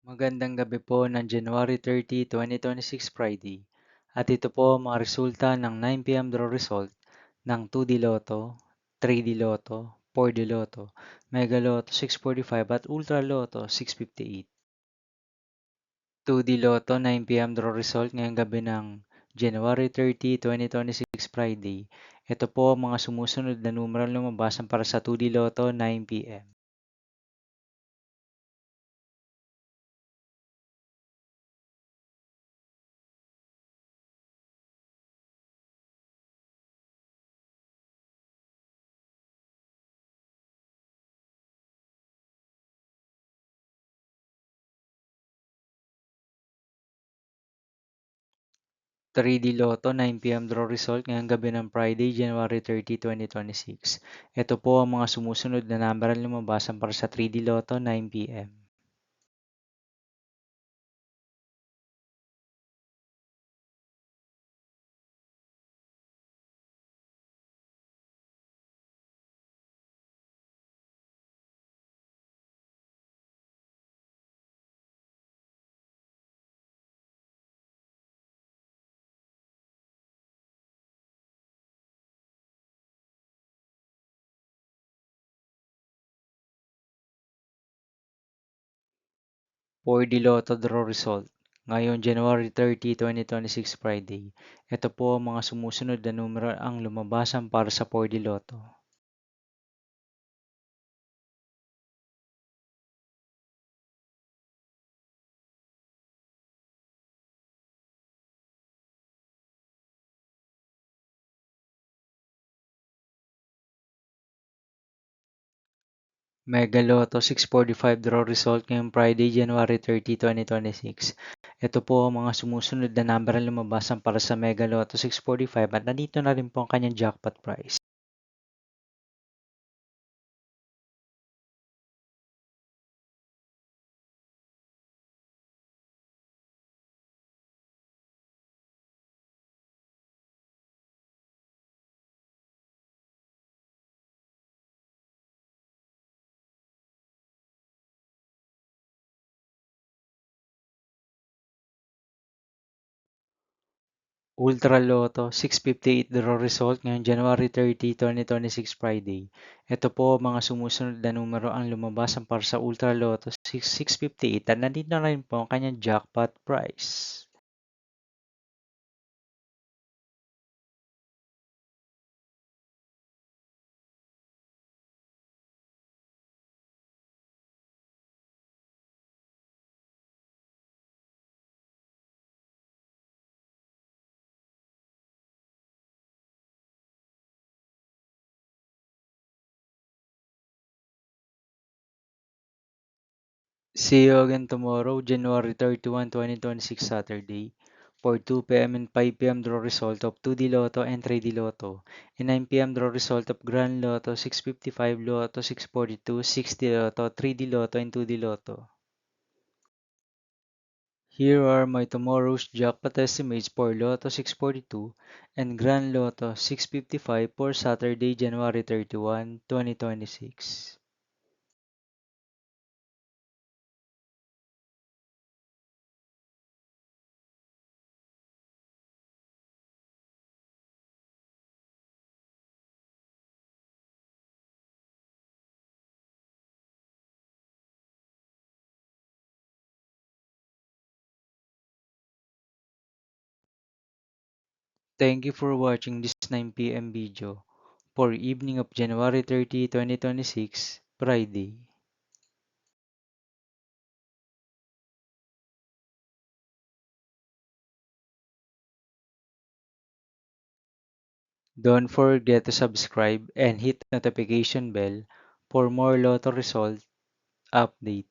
Magandang gabi po ng January 30, 2026 Friday. At ito po ang mga resulta ng 9 p.m. draw result ng 2D Lotto, 3D Lotto, 4D Lotto, Mega Lotto 645 at Ultra Lotto 658. 2D Lotto 9 p.m. draw result ngayong gabi ng January 30, 2026 Friday. Ito po ang mga sumusunod na numeral lumabasan para sa 2D Lotto 9 p.m. 3D Lotto 9 p.m. draw result ngayong gabi ng Friday, January 30, 2026. Ito po ang mga sumusunod na number ang lumabasan para sa 3D Lotto 9 p.m. 4D Lotto draw result ngayon January 30, 2026 Friday. Ito po ang mga sumusunod na numero ang lumabasan para sa 4D Lotto. Mega Lotto 645 draw result ngayong Friday, January 30, 2026. Ito po ang mga sumusunod na number ang lumabasan para sa Mega Lotto 645 at nandito na rin po ang kanyang jackpot prize. Ultra Lotto 658 draw result ngayong January 30, 2026 Friday. Ito po ang mga sumusunod na numero ang lumabasan para sa Ultra Lotto 658 at nandito na rin po ang kanyang jackpot prize. See you again tomorrow, January 31, 2026 Saturday, for 2 p.m. and 5 p.m. draw result of 2D Lotto and 3D Lotto, and 9 p.m. draw result of Grand Lotto, 655 Lotto, 642, 60 Lotto, 3D Lotto, and 2D Lotto. Here are my tomorrow's jackpot estimates for Lotto 642 and Grand Lotto 655 for Saturday, January 31, 2026. Thank you for watching this 9 p.m. video for evening of January 30, 2026, Friday. Don't forget to subscribe and hit notification bell for more Lotto result update.